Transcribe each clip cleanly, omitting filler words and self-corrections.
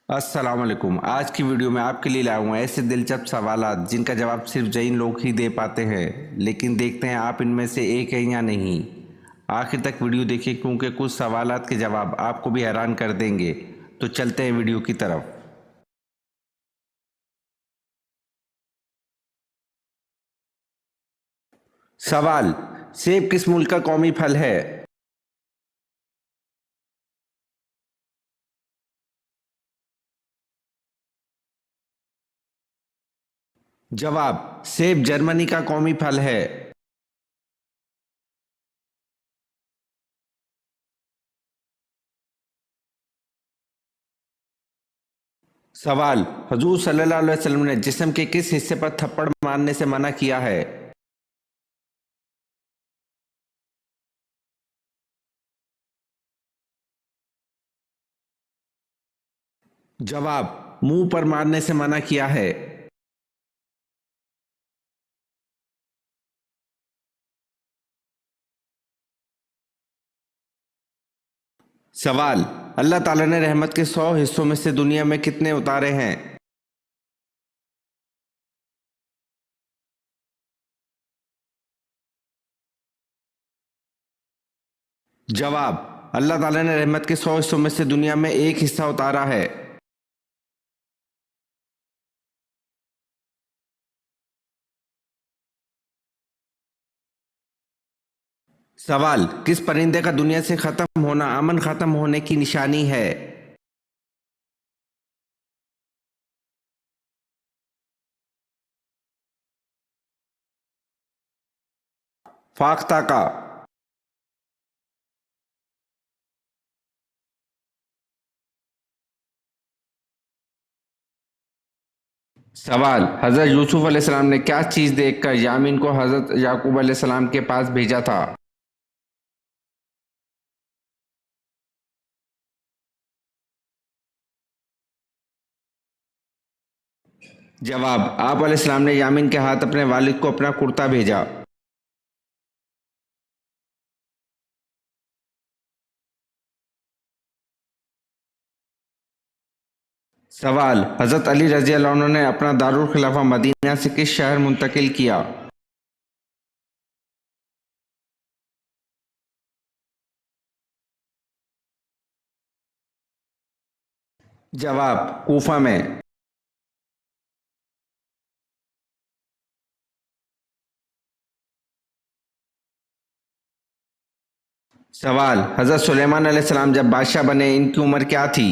अस्सलाम वालेकुम। आज की वीडियो में आपके लिए लाया हूँ ऐसे दिलचस्प सवालात जिनका जवाब सिर्फ जैन लोग ही दे पाते हैं। लेकिन देखते हैं आप इनमें से एक हैं या नहीं। आखिर तक वीडियो देखिए क्योंकि कुछ सवालात के जवाब आपको भी हैरान कर देंगे। तो चलते हैं वीडियो की तरफ। सवाल, सेब किस मुल्क का कौमी फल है? जवाब, सेब जर्मनी का कौमी फल है। सवाल, हजूर सल्लल्लाहु अलैहि वसल्लम ने जिस्म के किस हिस्से पर थप्पड़ मारने से मना किया है? जवाब, मुंह पर मारने से मना किया है। सवाल, अल्लाह ताला ने रहमत के 100 हिस्सों में से दुनिया में कितने उतारे हैं? जवाब, अल्लाह ताला ने रहमत के 100 हिस्सों में से दुनिया में एक हिस्सा उतारा है। सवाल, किस परिंदे का दुनिया से खत्म होना अमन खत्म होने की निशानी है? फाख्ता का। सवाल, हजरत यूसुफ अलैहिस्सलाम ने क्या चीज देखकर यामीन को हजरत याकूब अलैहिस्सलाम के पास भेजा था? जवाब, आप अलैहिस्सलाम ने यामीन के हाथ अपने वालिद को अपना कुर्ता भेजा। सवाल, हजरत अली रजी अल्लाह अन्हु ने अपना दारुल खिलाफा मदीना से किस शहर मुंतकिल किया? जवाब, कूफा में। सवाल, हजरत सुलेमान अलैहिस्सलाम जब बादशाह बने इनकी उम्र क्या थी?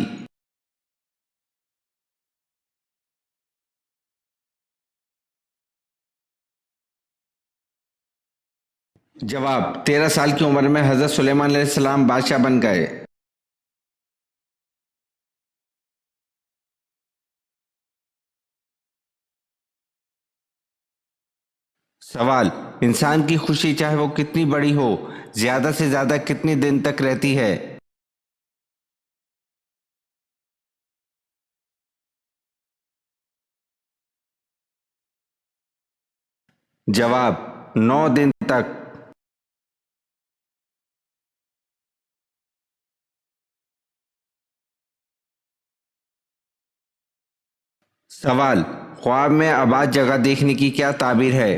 जवाब, 13 साल की उम्र में हजरत सुलेमान अलैहिस्सलाम बादशाह बन गए। सवाल, इंसान की खुशी चाहे वो कितनी बड़ी हो ज्यादा से ज्यादा कितनी दिन तक रहती है? जवाब, 9 दिन तक। सवाल, ख्वाब में आबाद जगह देखने की क्या ताबीर है?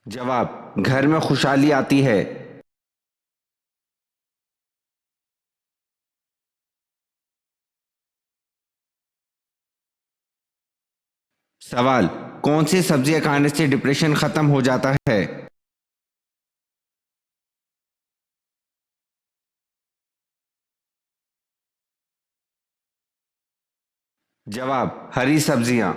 जवाब, घर में खुशहाली आती है। सवाल, कौन सी सब्जियां खाने से डिप्रेशन खत्म हो जाता है? जवाब, हरी सब्जियां।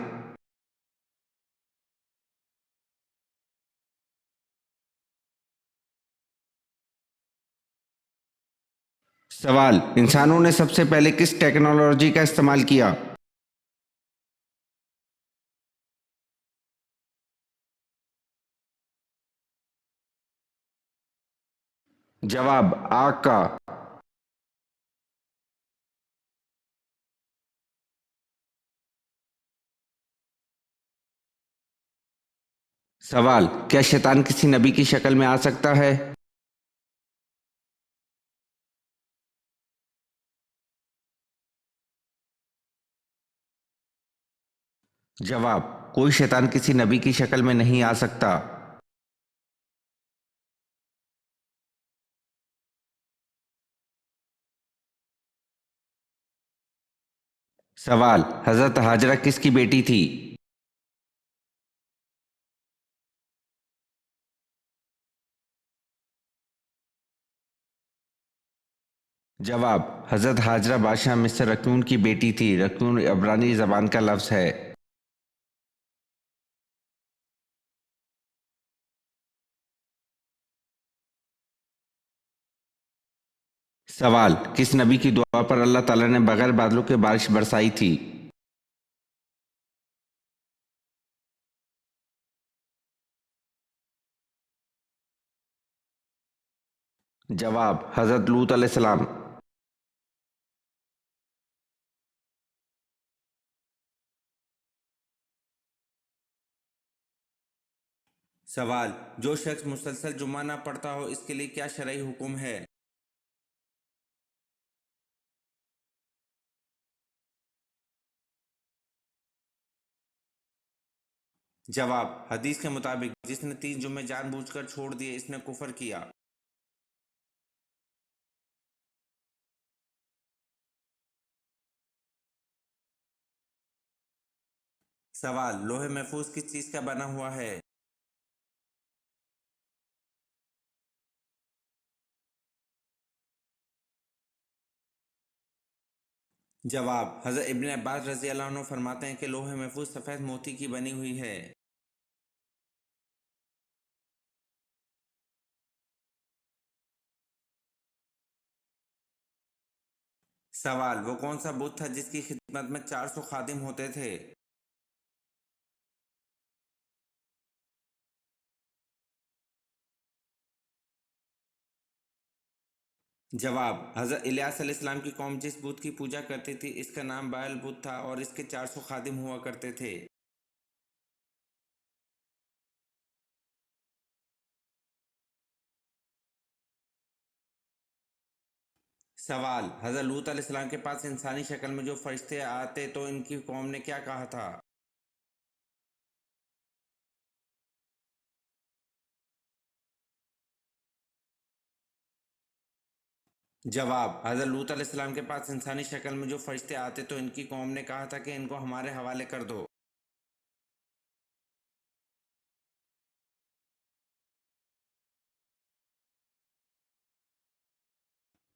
सवाल, इंसानों ने सबसे पहले किस टेक्नोलॉजी का इस्तेमाल किया? जवाब, आग का। सवाल, क्या शैतान किसी नबी की शक्ल में आ सकता है? जवाब, कोई शैतान किसी नबी की शक्ल में नहीं आ सकता। सवाल, हजरत हाजरा किसकी बेटी थी? जवाब, हजरत हाजरा बादशाह मिस्र रकून की बेटी थी। रकून इब्रानी ज़बान का लफ्ज़ है। सवाल, किस नबी की दुआ पर अल्लाह ताला ने बगैर बादलों के बारिश बरसाई थी? जवाब, हजरत लूत अलैहिस्सलाम। सवाल, जो शख्स मुसलसल जुम्मा ना पढ़ता हो इसके लिए क्या शरई हुक्म है? जवाब, हदीस के मुताबिक जिसने 3 जुम्मे जानबूझकर छोड़ दिए इसने कुफर किया। सवाल, लोहे महफूज किस चीज का बना हुआ है? जवाब, हजरत इब्न अब्बास रजी अल्लाह अन्हु फरमाते हैं कि लोहे महफूज सफ़ेद मोती की बनी हुई है। सवाल, वो कौन सा बुत था जिसकी खिदमत में 400 खादिम होते थे? जवाब, हजरत इलियास अलैहिस्सलाम की कौम जिस बुत की पूजा करती थी इसका नाम बायल बुत था और इसके 400 खादिम हुआ करते थे। सवाल, हजरत लूत अलैहिस्सलाम के पास इंसानी शक्ल में जो फरिश्ते आते तो इनकी कौम ने क्या कहा था? जवाब, हजरत लूत अलैहिस्सलाम के पास इंसानी शक्ल में जो फरिश्ते आते तो इनकी कौम ने कहा था कि इनको हमारे हवाले कर दो।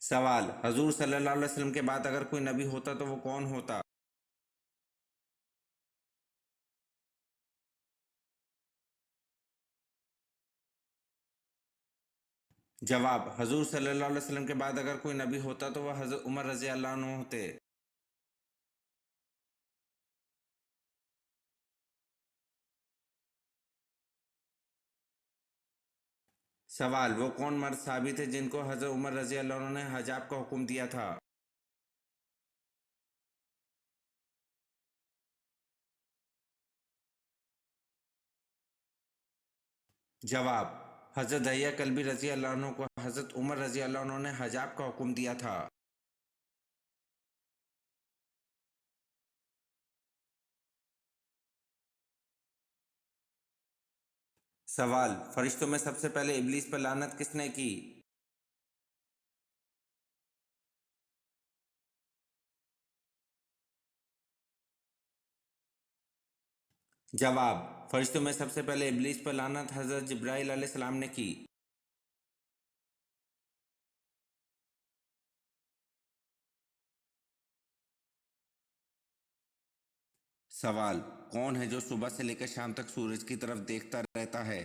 सवाल, हजूर सल्लल्लाहु अलैहि वसल्लम के बाद अगर कोई नबी होता तो वो कौन होता? जवाब, हजूर सल्लल्लाहु अलैहि वसल्लम के बाद अगर कोई नबी होता तो वह हजरत उमर रजी अल्लाह अन्हु होते। सवाल, वो कौन मर्द साबित थे जिनको हजरत उमर रजी अल्लाह अन्हु ने हजाब का हुक्म दिया था? जवाब, हजरत दहिया कल्बी रजी अल्लाह अन्हु को हजरत उमर रजी अल्लाह अन्हु ने हजाब का हुक्म दिया था। सवाल, फरिश्तों में सबसे पहले इब्लीस पर लानत किसने की? जवाब, फरिश्तों में सबसे पहले इब्लीस पर लानत हजरत जिब्राइल अलैहिस्सलाम ने की। सवाल, कौन है जो सुबह से लेकर शाम तक सूरज की तरफ देखता रहता है?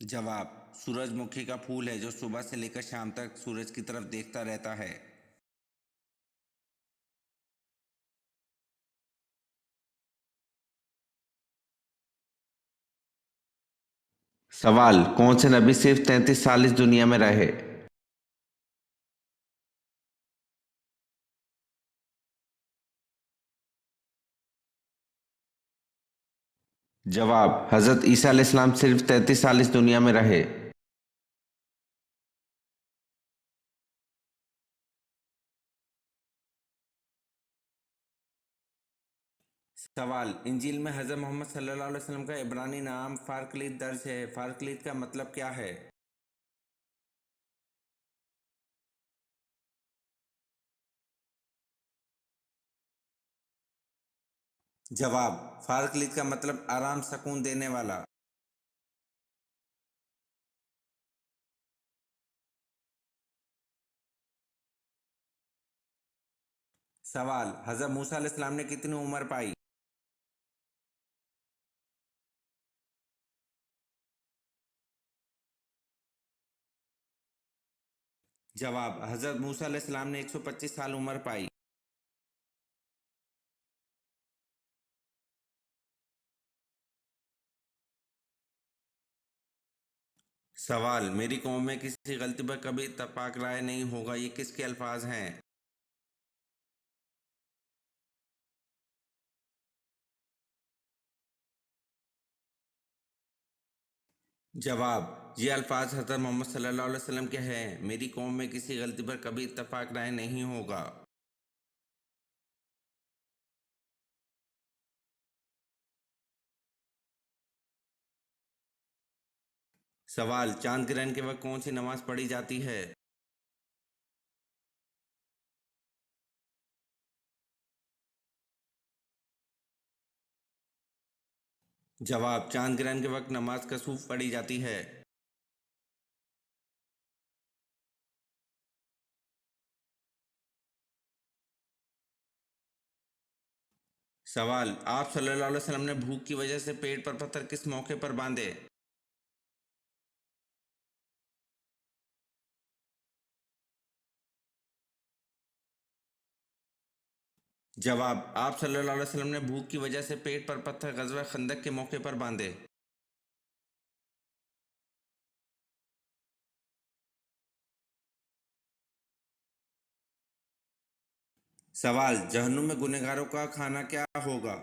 जवाब, सूरजमुखी का फूल है जो सुबह से लेकर शाम तक सूरज की तरफ देखता रहता है। सवाल, कौन से नबी सिर्फ 33 साल इस दुनिया में रहे? जवाब, हजरत ईसा अलैहिस्सलाम सिर्फ 33 साल इस दुनिया में रहे। सवाल, इंजील में हजरत मोहम्मद सल्लल्लाहु अलैहि वसल्लम का इब्रानी नाम फारकलीत दर्ज है। फारकलीत का मतलब क्या है? जवाब, फारकलीत का मतलब आराम सुकून देने वाला। सवाल, हजरत मूसा अलैहिस्सलाम ने कितनी उम्र पाई? जवाब, हजरत मूसा अलैहिस्सलाम ने 125 साल उम्र पाई। सवाल, मेरी कौम में किसी गलती पर कभी इत्तफाक राय नहीं होगा, ये किसके अल्फाज हैं? जवाब, ये अल्फाज हजरत मोहम्मद सल्लल्लाहु अलैहि वसल्लम के हैं। मेरी कौम में किसी गलती पर कभी इत्तफाक राय नहीं होगा। सवाल, चांद ग्रहण के वक्त कौन सी नमाज पढ़ी जाती है? जवाब, चांद ग्रहण के वक्त नमाज कसूफ पढ़ी जाती है। सवाल, आप सल्लल्लाहु अलैहि वसल्लम ने भूख की वजह से पेट पर पत्थर किस मौके पर बांधे? जवाब, आप सल्लल्लाहु अलैहि वसल्लम ने भूख की वजह से पेट पर पत्थर ग़ज़वा खंदक के मौके पर बांधे। सवाल, जहन्नुम में गुनहगारों का खाना क्या होगा?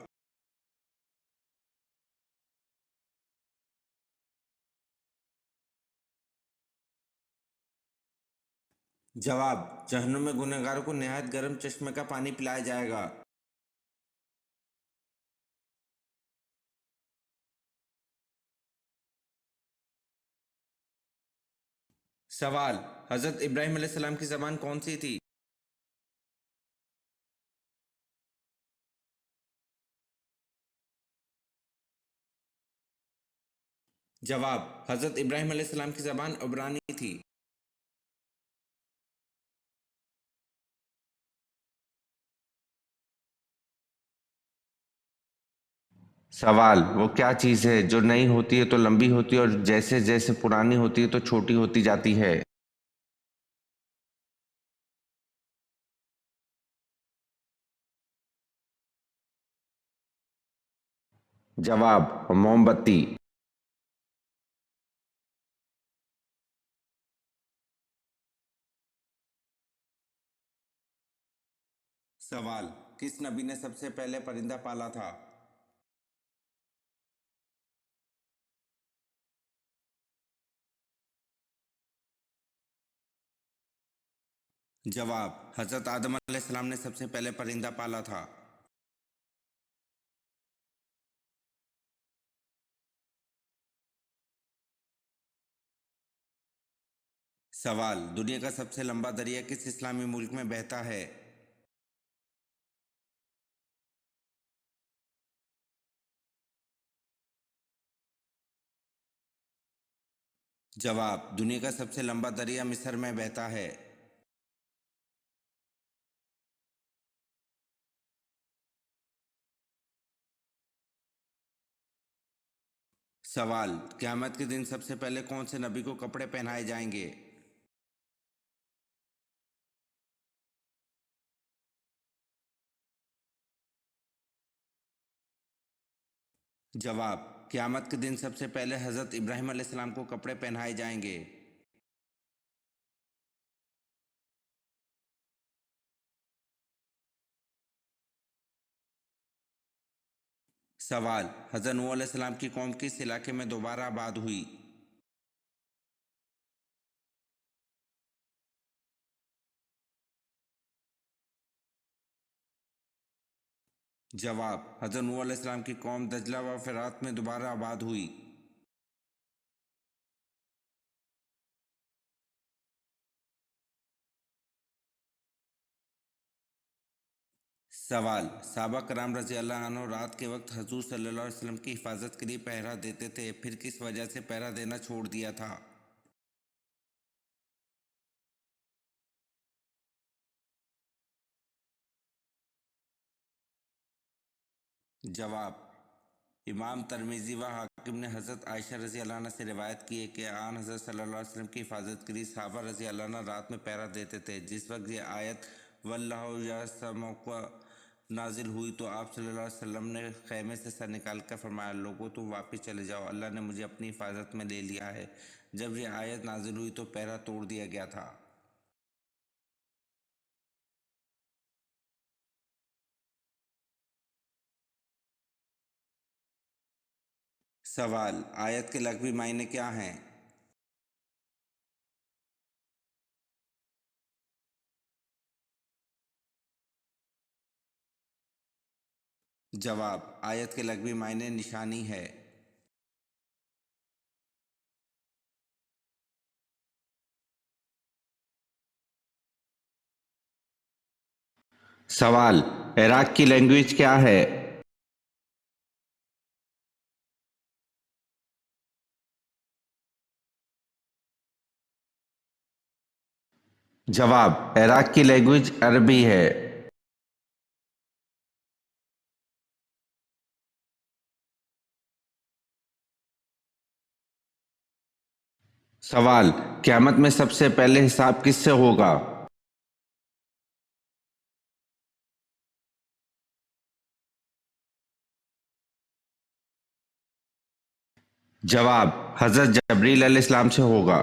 जवाब, जहन्नुम में गुनहगारों को नहायत गर्म चश्मे का पानी पिलाया जाएगा। सवाल, हज़रत इब्राहीम अलैहिस्सलाम की ज़बान कौन सी थी? जवाब, हज़रत इब्राहीम अलैहिस्सलाम की ज़बान इब्रानी थी। सवाल, वो क्या चीज़ है जो नई होती है तो लंबी होती है और जैसे जैसे पुरानी होती है तो छोटी होती जाती है? जवाब, मोमबत्ती। सवाल, किस नबी ने सबसे पहले परिंदा पाला था? जवाब, हज़रत आदम अलैहिस्सलाम ने सबसे पहले परिंदा पाला था। सवाल, दुनिया का सबसे लंबा दरिया किस इस्लामी मुल्क में बहता है? जवाब, दुनिया का सबसे लंबा दरिया मिस्र में बहता है। सवाल, क़यामत के दिन सबसे पहले कौन से नबी को कपड़े पहनाए जाएंगे? जवाब, क़यामत के दिन सबसे पहले हज़रत इब्राहीम अलैहिस्सलाम को कपड़े पहनाए जाएंगे। सवाल, हज़रत नूह अलैहिस्सलाम की कौम किस इलाके में दोबारा आबाद हुई? जवाब, हज़रत नूह अलैहिस्सलाम की कौम दजला व फ़रात में दोबारा आबाद हुई। सवाल, सहाबा कराम रज़ी अल्लाह अन्हु रात के वक्त हजूर सल्लल्लाहु अलैहि वसल्लम की हिफाजत के लिए पहरा देते थे, फिर किस वजह से पहरा देना छोड़ दिया था? जवाब, इमाम तिरमिज़ी व हाकिम ने हज़रत आयशा रज़ी अल्लाह अन्हा से रिवायत की है कि आन हज़रत सल्लल्लाहु अलैहि वसल्लम की हिफाजत के लिए सहाबा रज़ी अल्लाह अन्हा रात में पहरा देते थे। जिस वक्त ये आयत वल्लाहु यअसिमुका नाजिल हुई तो आप सल्लल्लाहु अलैहि वसल्लम ने खैमे से सर निकाल कर फरमाया, लोगों तुम वापस चले जाओ, अल्लाह ने मुझे अपनी हिफाजत में ले लिया है। जब ये आयत नाजिल हुई तो पहरा तोड़ दिया गया था। सवाल, आयत के लग़वी मायने क्या हैं? जवाब, आयत के लग़वी मायने निशानी है। सवाल, इराक की लैंग्वेज क्या है? जवाब, इराक की लैंग्वेज अरबी है। सवाल, क़यामत में सबसे पहले हिसाब किससे होगा? जवाब, हज़रत जबरील अलैहिस्सलाम से होगा।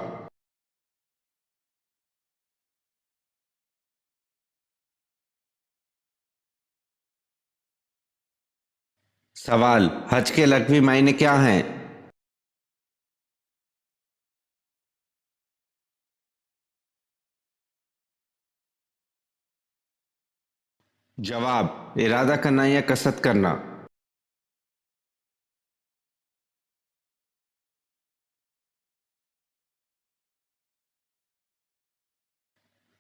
सवाल, हज के लग़वी मायने क्या हैं? जवाब, इरादा करना या कसद करना।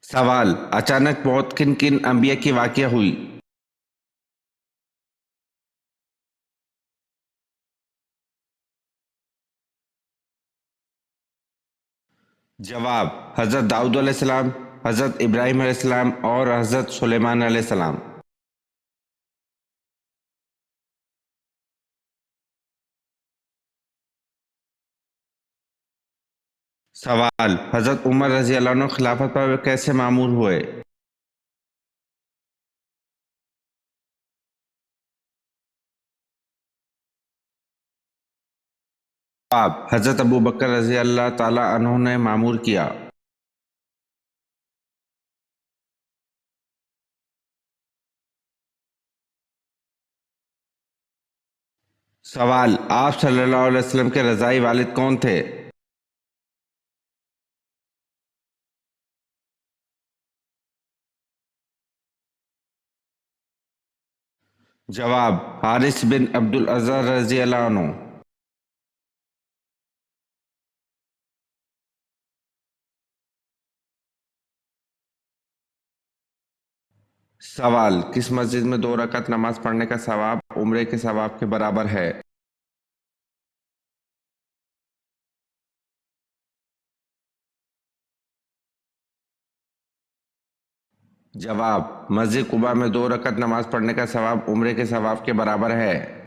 सवाल, अचानक मौत किन किन अंबिया की वाक़या हुई? जवाब, हज़रत दाऊद अलैहिस्सलाम, हज़रत इब्राहीम अलैहिस्सलाम और हज़रत सुलेमान अलैहिस्सलाम। सवाल, हज़रत उमर रज़ी अल्लाह अन्हु खिलाफत पर कैसे मामूर हुए? जवाब, हज़रत अबू बकर रज़ी अल्लाह ताला अन्हु ने मामूर किया। सवाल, आप सल्लल्लाहु अलैहि वसल्लम के रज़ाई वालिद कौन थे? जवाब, हारिस बिन अब्दुल अज़्ज़ा रज़ी अल्लाह अन्हु। सवाल, किस मस्जिद में 2 रकात नमाज पढ़ने का सवाब उम्रे के सवाब के बराबर है? जवाब, मस्जिद कुबा में 2 रकात नमाज पढ़ने का सवाब उम्रे के सवाब के बराबर है।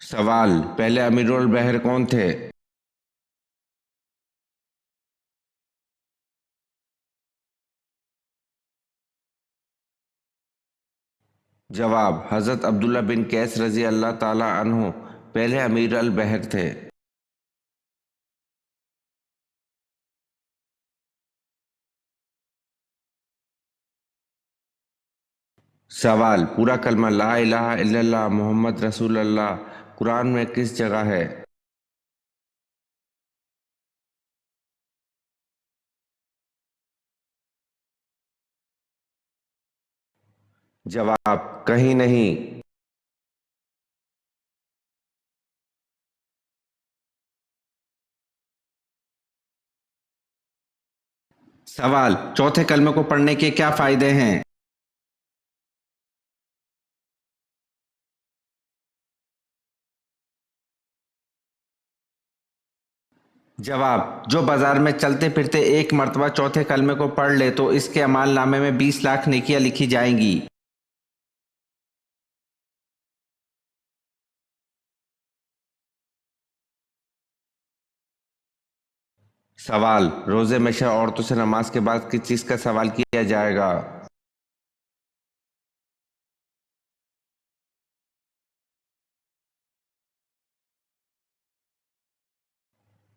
सवाल, पहले अमीरुल बहर कौन थे? जवाब, हज़रत अब्दुल्ला बिन कैस रज़ी अल्लाह ताला अन्हु पहले अमीर अल बहर थे। सवाल, पूरा कलमा ला इलाहा इल्लल्लाह मोहम्मद रसूलुल्लाह कुरान में किस जगह है? जवाब, कहीं नहीं। सवाल, चौथे कलमे को पढ़ने के क्या फायदे हैं? जवाब, जो बाजार में चलते फिरते एक मर्तबा चौथे कलमे को पढ़ ले तो इसके अमाल नामे में 20 लाख नेकियां लिखी जाएंगी। सवाल, रोजे में शह औरतों से नमाज के बाद किस चीज का सवाल किया जाएगा?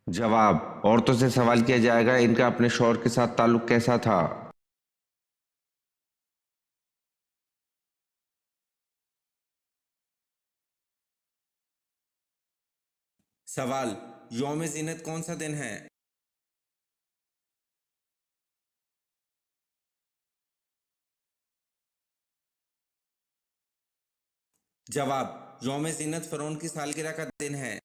जवाब, औरतों से सवाल किया जाएगा इनका अपने शौहर के साथ ताल्लुक कैसा था। सवाल, यौम ज़ीनत कौन सा दिन है? जवाब, यौम ज़ीनत फ़िरौन की सालगिरह का दिन है।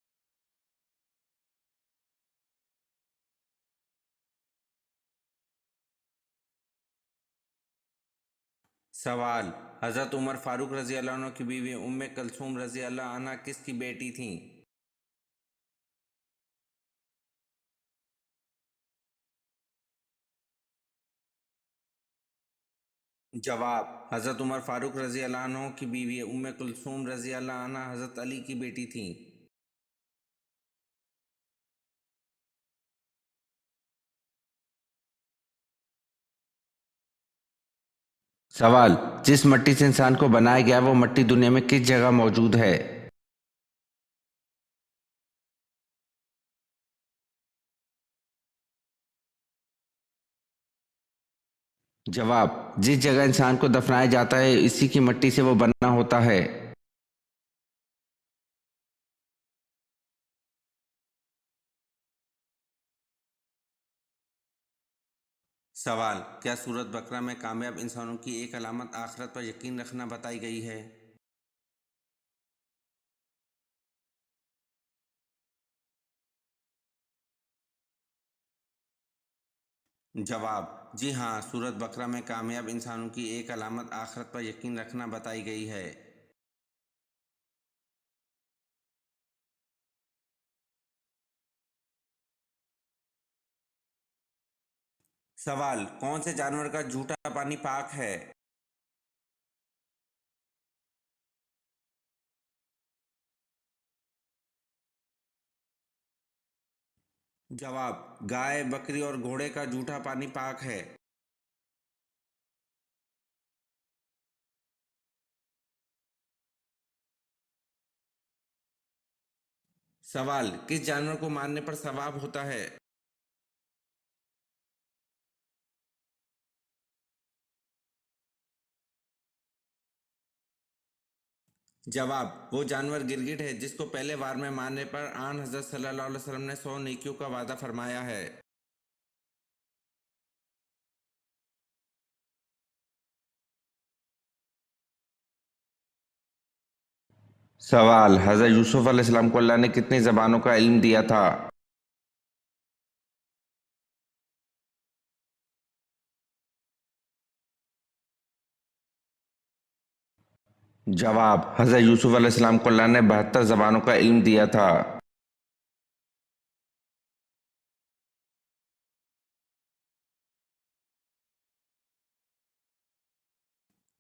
सवाल, हज़रत उमर फारूक रज़ी अल्लाह अन्हु की बीवी उम्मे कलसूम रज़ी अल्लाह अन्हा किसकी बेटी थीं? जवाब, हज़रत उमर फारूक रज़ी अल्लाह अन्हु की बीवी उम्मे कुलसूम रज़ी अल्लाह अन्हा हज़रत अली की बेटी थीं। सवाल, जिस मिट्टी से इंसान को बनाया गया वो मिट्टी दुनिया में किस जगह मौजूद है? जवाब, जिस जगह इंसान को दफनाया जाता है इसी की मिट्टी से वो बना होता है। सवाल, क्या सूरत बकरा में कामयाब इंसानों की एक अलामत आखिरत पर यकीन रखना बताई गई है? जवाब, जी हाँ, सूरत बकरा में कामयाब इंसानों की एक अलामत आखिरत पर यकीन रखना बताई गई है। सवाल, कौन से जानवर का झूठा पानी पाक है? जवाब, गाय, बकरी और घोड़े का झूठा पानी पाक है। सवाल, किस जानवर को मारने पर सवाब होता है? जवाब, वो जानवर गिरगिट है जिसको पहले वार में मारने पर आन हजरत सल्लल्लाहु अलैहि वसल्लम ने 100 नेकियों का वादा फरमाया है। सवाल, हजरत यूसुफ अलैहिस्सलाम को अल्लाह ने कितनी जबानों का इल्म दिया था? जवाब, हजरत यूसुफ अलैहिस्सलाम को अल्लाह ने 72 जबानों का इल्म दिया था।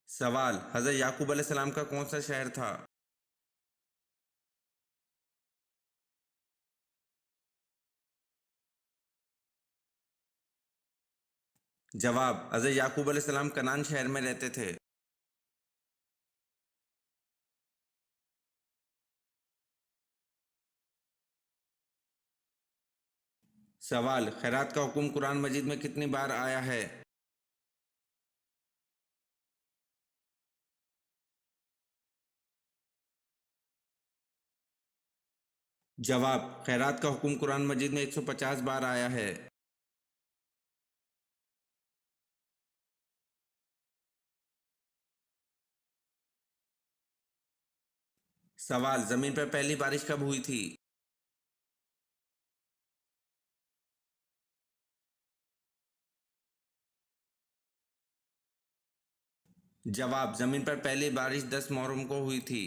सवाल, हजरत याकूब अलैहिस्सलाम का कौन सा शहर था? जवाब, हजरत याकूब अलैहिस्सलाम कनान शहर में रहते थे। सवाल, खैरात का हुक्म कुरान मजीद में कितनी बार आया है? जवाब, खैरात का हुक्म कुरान मजीद में 150 बार आया है। सवाल, जमीन पर पहली बारिश कब हुई थी? जवाब, जमीन पर पहली बारिश 10 मुहर्रम को हुई थी।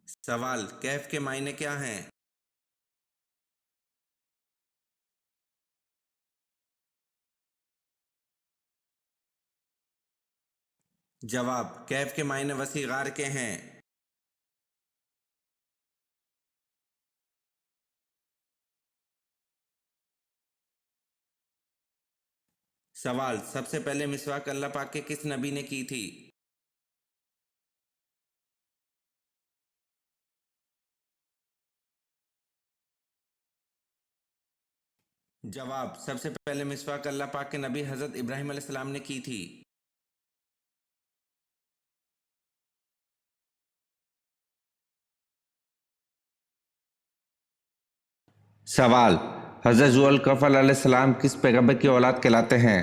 सवाल, कैफ के मायने क्या हैं? जवाब, कैफ के मायने वसी गार के हैं। सवाल, सबसे पहले मिसवाक अल्लाह पाक के किस नबी ने की थी? जवाब, सबसे पहले मिसवाक अल्लाह पाक के नबी हज़रत इब्राहीम अलैहिस्सलाम ने की थी। सवाल, हज़रत ज़ुल्कफल अलैहिस्सलाम किस पैगंबर की औलाद कहलाते हैं?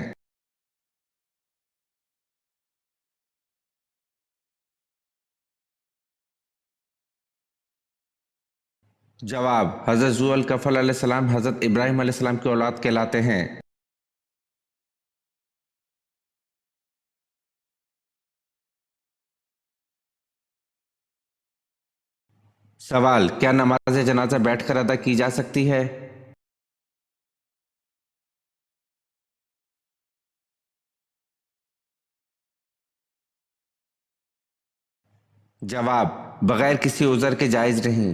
जवाब, हज़रत ज़ुल्कफल अलैहिस्सलाम हज़रत इब्राहीम अलैहिस्सलाम की औलाद कहलाते हैं। सवाल, क्या नमाज जनाजा बैठकर अदा की जा सकती है? जवाब, बगैर किसी उज़र के जायज़ नहीं।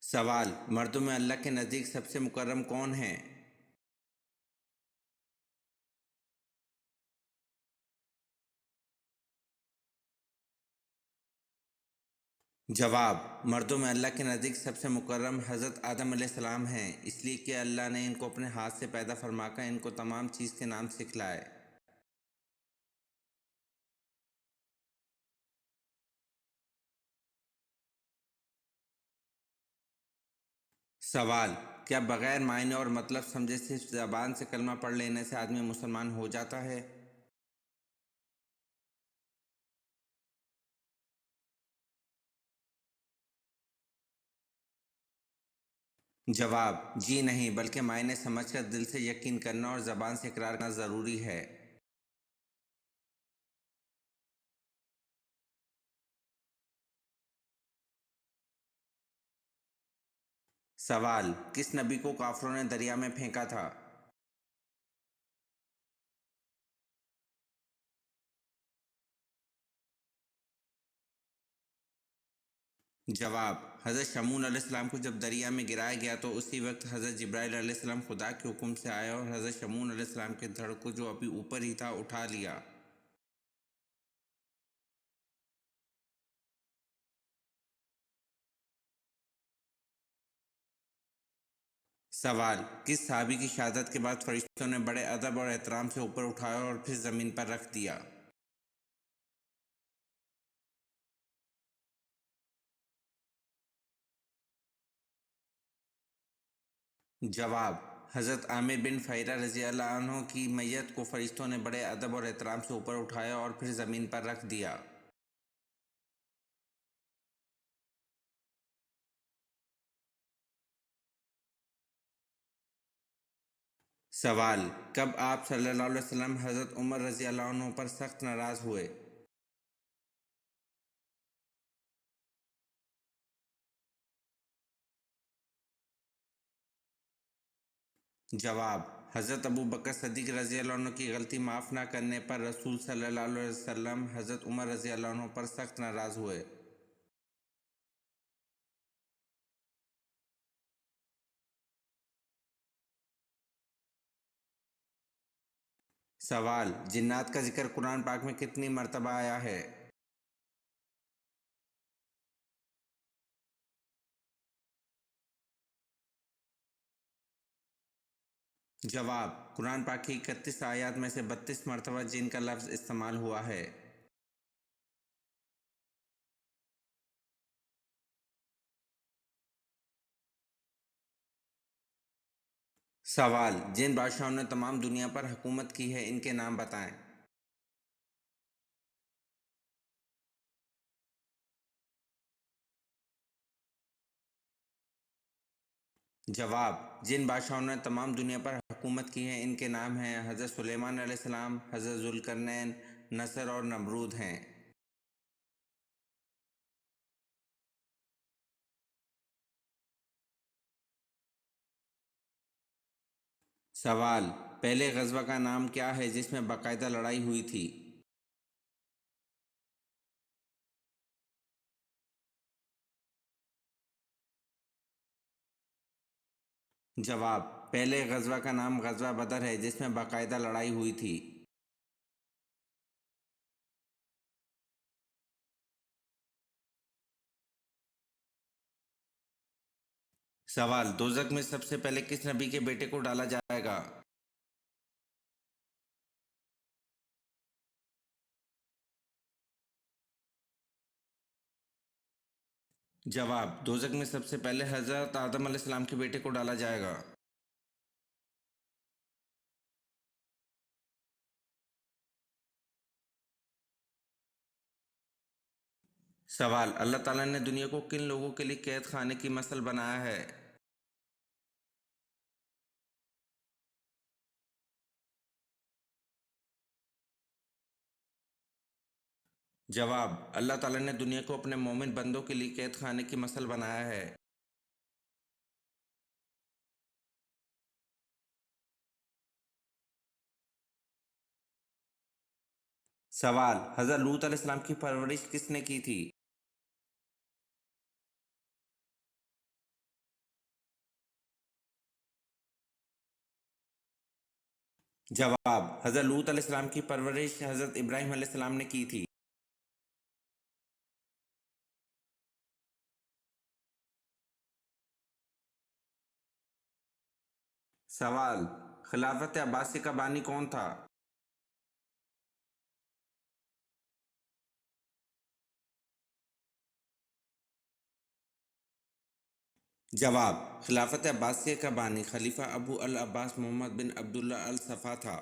सवाल, मर्दों में अल्लाह के नज़दीक सबसे मुकर्रम कौन है? जवाब, मर्दों में अल्लाह के नज़दीक सबसे मुकर्रम हज़रत आदम अलैहिस्सलाम हैं, इसलिए कि अल्लाह ने इनको अपने हाथ से पैदा फरमाकर इनको तमाम चीज़ के नाम सिखलाए। सवाल, क्या बगैर मायने और मतलब समझे सिर्फ ज़बान से कलमा पढ़ लेने से आदमी मुसलमान हो जाता है? जवाब, जी नहीं, बल्कि मायने समझकर दिल से यकीन करना और ज़बान से इकरार करना ज़रूरी है। सवाल, किस नबी को काफिरों ने दरिया में फेंका था? जवाब, हज़रत शमून अलैहिस्सलाम को जब दरिया में गिराया गया तो उसी वक्त हज़रत जिब्राइल अलैहिस्सलाम खुदा के हुक्म से आए और हज़रत शमून अलैहिस्सलाम के धड़ को जो अभी ऊपर ही था उठा लिया। सवाल, किस सहाबी की शहादत के बाद फरिश्तों ने बड़े अदब और एहतराम से ऊपर उठाया और फिर ज़मीन पर रख दिया? जवाब, हज़रत आमिर बिन फ़हीरा रज़ी अल्लाह अन्हु की मैयत को फरिश्तों ने बड़े अदब और एहतराम से ऊपर उठाया और फिर ज़मीन पर रख दिया। सवाल, कब आप सल्लल्लाहु अलैहि वसल्लम हज़रत उमर रज़ी अल्लाह अन्हु पर सख्त नाराज़ हुए? जवाब, हज़रत अबू बकर सद्दीक़ रज़ी अल्लाह अन्हु की गलती माफ़ न करने पर रसूल सल्लल्लाहु अलैहि वसल्लम हज़रत उमर रज़ी अल्लाह अन्हु पर सख्त नाराज़ हुए। सवाल, जिन्नात का जिक्र कुरान पाक में कितनी मरतबा आया है? जवाब, कुरान पाक की 31 आयत में से 32 मरतबा जिन का लफ्ज़ इस्तेमाल हुआ है। सवाल, जिन बादशाहों ने तमाम दुनिया पर हुकूमत की है इनके नाम बताएं। जवाब, जिन बादशाहों ने तमाम दुनिया पर हुकूमत की है इनके नाम हैं हज़रत सुलेमान अलैहिस्सलाम, हज़रत ज़ुल्करनैन, नसर और नमरूद हैं। सवाल, पहले ग़ज़वा का नाम क्या है जिसमें बाकायदा लड़ाई हुई थी। जवाब, पहले ग़ज़वा का नाम ग़ज़वा बदर है जिसमें बाकायदा लड़ाई हुई थी। सवाल, दोज़ख में सबसे पहले किस नबी के बेटे को डाला जाएगा। जवाब, दोज़ख में सबसे पहले हज़रत आदम अलैहिस्सलाम के बेटे को डाला जाएगा। सवाल, अल्लाह ताला ने दुनिया को किन लोगों के लिए कैद खाने की मसल बनाया है। जवाब, अल्लाह ताला ने दुनिया को अपने मोमिन बंदों के लिए कैद खाने की मसल बनाया है। सवाल, हज़रत लूत अलैहिस्सलाम की परवरिश किसने की थी। जवाब, हज़रत लूत अलैहिस्सलाम की परवरिश हज़रत इब्राहीम अलैहिस्सलाम ने की थी। सवाल, खिलाफत अब्बासी का बानी कौन था। जवाब, खिलाफत अब्बासिया का बानी खलीफा अबू अल अब्बास मोहम्मद बिन अब्दुल्ला अल सफ़ा था।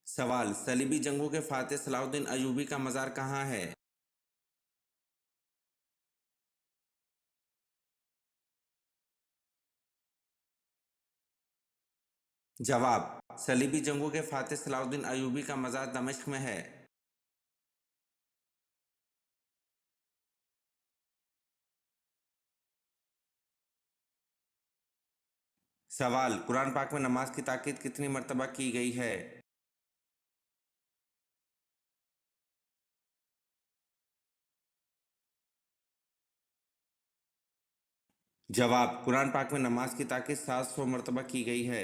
सवाल, सलीबी जंगों के फातिह सलाउद्दीन अयूबी का मज़ार कहाँ है। जवाब, सलीबी जंगों के फातिह सलाउद्दीन अयूबी का मज़ार दमिश्क में है। सवाल, कुरान पाक में नमाज की ताकीद कितनी मरतबा की गई है। जवाब, कुरान पाक में नमाज की ताकीद 700 मरतबा की गई है।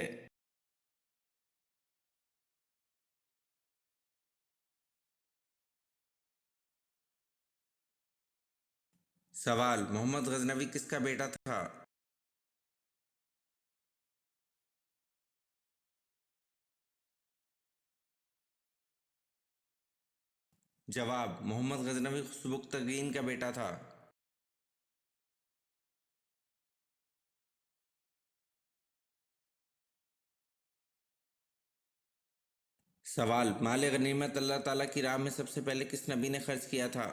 सवाल, मोहम्मद गजनवी किसका बेटा था। जवाब, मोहम्मद गजनवी सुबुक्तगीन का बेटा था। सवाल, माल गनीमत अल्लाह ताला की राह में सबसे पहले किस नबी ने खर्च किया था।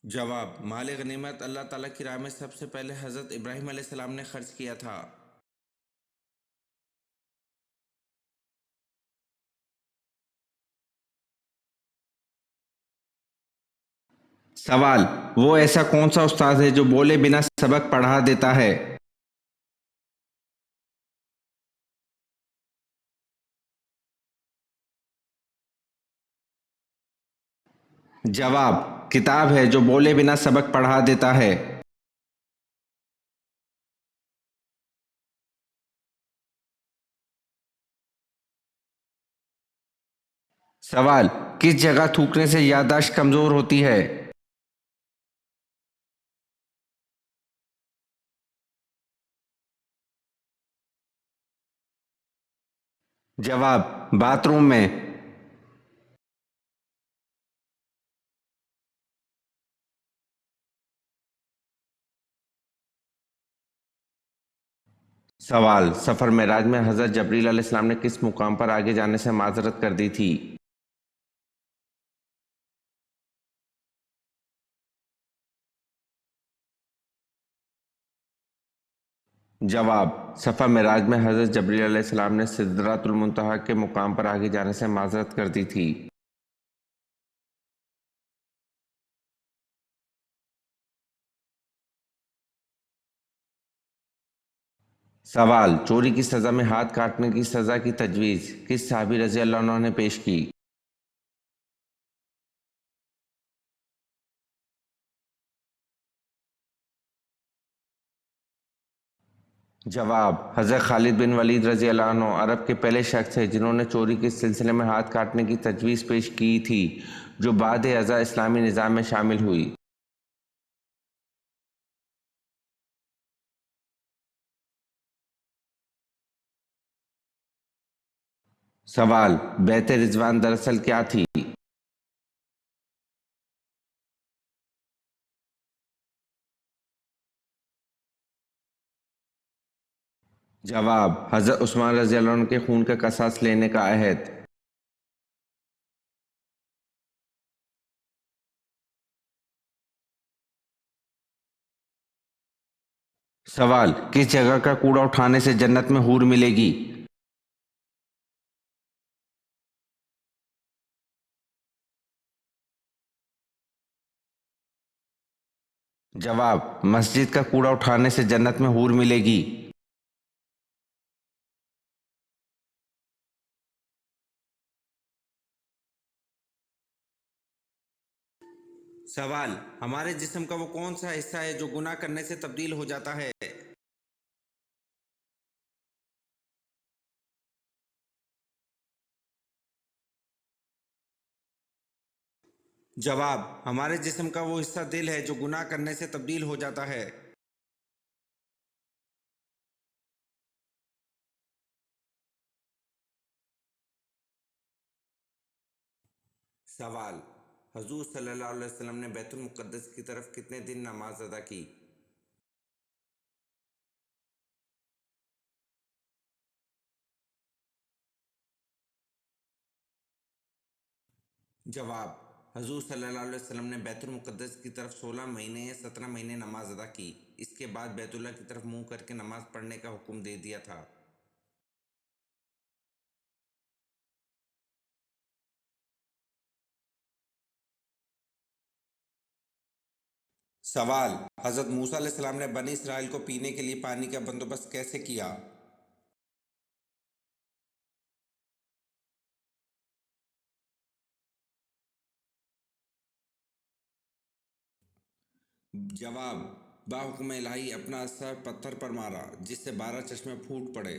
जवाब, माल गनीमत अल्लाह ताला की राह में सबसे पहले हज़रत इब्राहीम अलैहिस्सलाम ने खर्च किया था। सवाल, वो ऐसा कौन सा उस्ताद है जो बोले बिना सबक पढ़ा देता है। जवाब, किताब है जो बोले बिना सबक पढ़ा देता है। सवाल, किस जगह थूकने से याददाश्त कमजोर होती है? जवाब, बाथरूम में। सवाल, सफर मेराज में हजरत जबरील अलैहिस्सलाम ने किस मुकाम पर आगे जाने से माजरत कर दी थी? जवाब, सफर मेराज में हजरत जबरील अलैहिस्सलाम ने सिदरतुल मुंतहा के मुकाम पर आगे जाने से माजरत कर दी थी। सवाल, चोरी की सजा में हाथ काटने की सजा की तजवीज़ किस सहाबी रजी अल्लाह अन्हु ने पेश की? जवाब, हज़रत खालिद बिन वलीद रजी अल्लाह अन्हु अरब के पहले शख्स थे जिन्होंने चोरी के सिलसिले में हाथ काटने की तजवीज़ पेश की थी, जो बाद अज़ा इस्लामी निज़ाम में शामिल हुई। सवाल, बैत रिजवान दरअसल क्या थी? जवाब, हज़रत उस्मान रजी अल्लाह अन्हु के खून का कसास लेने का अहद। सवाल, किस जगह का कूड़ा उठाने से जन्नत में हूर मिलेगी? जवाब, मस्जिद का कूड़ा उठाने से जन्नत में हूर मिलेगी। सवाल, हमारे जिस्म का वो कौन सा हिस्सा है जो गुनाह करने से तब्दील हो जाता है? जवाब, हमारे जिस्म का वो हिस्सा दिल है जो गुनाह करने से तब्दील हो जाता है। सवाल, हजूर सल्लल्लाहु अलैहि वसल्लम ने बैतुल मुक़द्दस की तरफ कितने दिन नमाज अदा की? जवाब, हजूर सल्लल्लाहु अलैहि वसल्लम ने बैतुल मुक़द्दस की तरफ 16 महीने या 17 महीने नमाज अदा की। इसके बाद बैतुल्लाह की तरफ मुंह करके नमाज पढ़ने का हुक्म दे दिया था। सवाल, हजरत मूसा अलैहिस्सलाम ने बनी इसराइल को पीने के लिए पानी का बंदोबस्त कैसे किया? जवाब, बाहुक्म इलाही अपना असर पत्थर पर मारा जिससे 12 चश्मे फूट पड़े।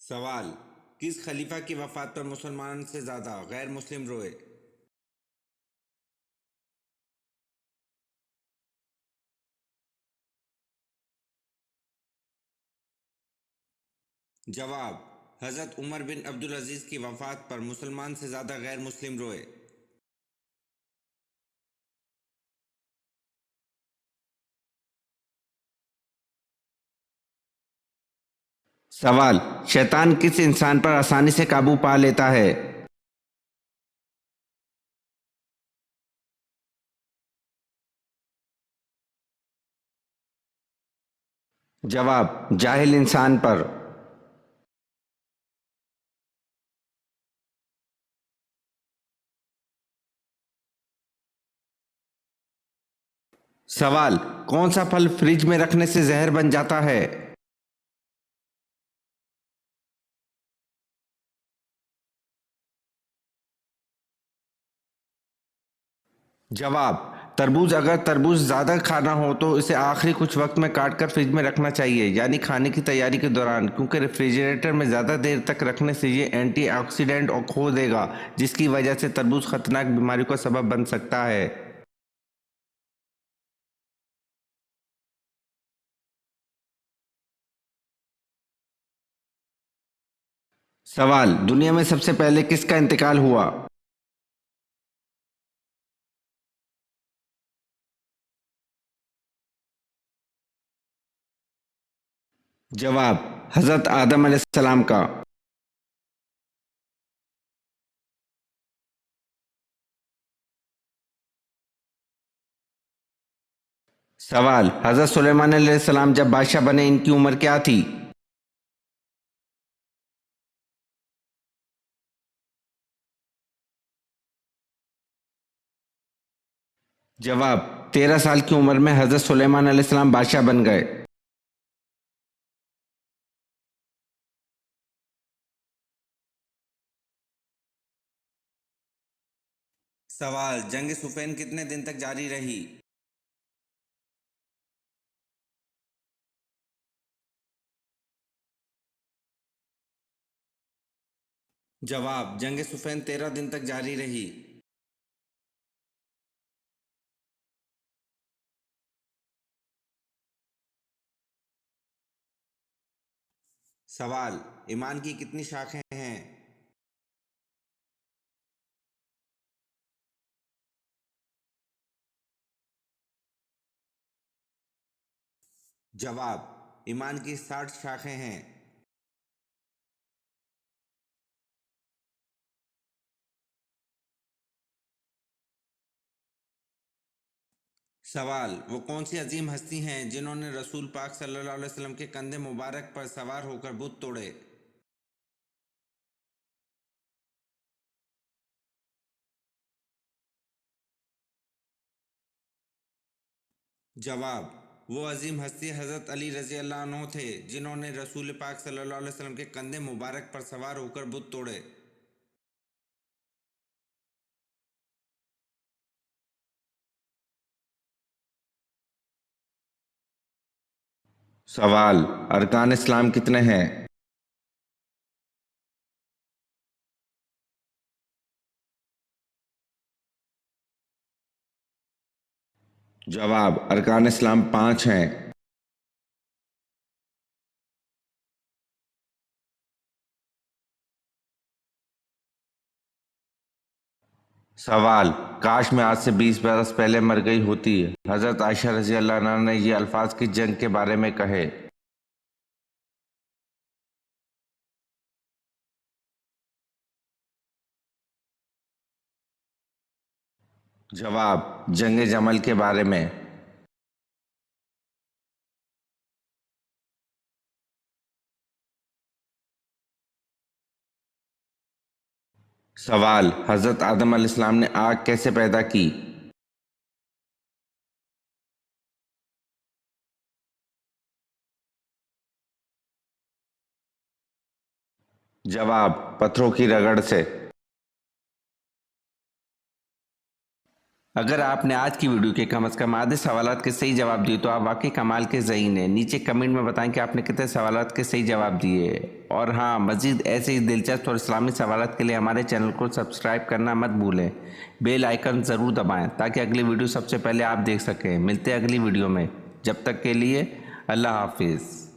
सवाल, किस खलीफा की वफात पर मुसलमान से ज़्यादा गैर मुस्लिम रोए? जवाब, हज़रत उमर बिन अब्दुल अजीज़ की वफात पर मुसलमान से ज़्यादा गैर मुस्लिम रोए। सवाल, शैतान किस इंसान पर आसानी से काबू पा लेता है? जवाब, जाहिल इंसान पर। सवाल, कौन सा फल फ्रिज में रखने से जहर बन जाता है? जवाब, तरबूज, अगर तरबूज ज़्यादा खाना हो तो इसे आखिरी कुछ वक्त में काट कर फ्रिज में रखना चाहिए, यानी खाने की तैयारी के दौरान, क्योंकि रेफ्रिजरेटर में ज़्यादा देर तक रखने से ये एंटीऑक्सीडेंट और खो देगा, जिसकी वजह से तरबूज खतरनाक बीमारी का सबब बन सकता है। सवाल, दुनिया में सबसे पहले किसका इंतकाल हुआ? जवाब, हजरत आदम अलैहिस्सलाम का। सवाल, हजरत सुलेमान अलैहिस्सलाम जब बादशाह बने इनकी उम्र क्या थी? जवाब, 13 साल की उम्र में हजरत सुलेमान अलैहिस्सलाम बादशाह बन गए। सवाल, जंग सुफैन कितने दिन तक जारी रही? जवाब, जंग सुफैन 13 दिन तक जारी रही। सवाल, ईमान की कितनी शाखें हैं? जवाब, ईमान की 60 शाखें हैं। सवाल, वो कौन सी अजीम हस्ती हैं जिन्होंने रसूल पाक सल्लल्लाहु अलैहि वसल्लम के कंधे मुबारक पर सवार होकर बुत तोड़े? जवाब, वो अजीम हस्ती हज़रत अली रज़ी अल्लाह अन्हु थे जिन्होंने रसूल पाक सल्लल्लाहु अलैहि वसल्लम के कंधे मुबारक पर सवार होकर बुत तोड़े। सवाल, अरकान इस्लाम कितने हैं? जवाब, अरकान इस्लाम 5 हैं। सवाल, काश मैं आज से 20 बरस पहले मर गई होती। हज़रत आयशा रज़ी अल्लाह अन्हा ने ये अल्फाज किस जंग के बारे में कहे? जवाब, जंग जमल के बारे में। सवाल, हज़रत आदम अलैहिस्सलाम ने आग कैसे पैदा की? जवाब, पत्थरों की रगड़ से। अगर आपने आज की वीडियो के कम से कम आधे सवालात के सही जवाब दिए तो आप वाकई कमाल के ज़हीन हैं। नीचे कमेंट में बताएं कि आपने कितने सवालात के सही जवाब दिए। और हाँ, मज़ीद ऐसे ही दिलचस्प और इस्लामी सवालात के लिए हमारे चैनल को सब्सक्राइब करना मत भूलें। बेल आइकन ज़रूर दबाएं ताकि अगली वीडियो सबसे पहले आप देख सकें। मिलते हैं अगली वीडियो में, जब तक के लिए अल्लाह हाफिज़।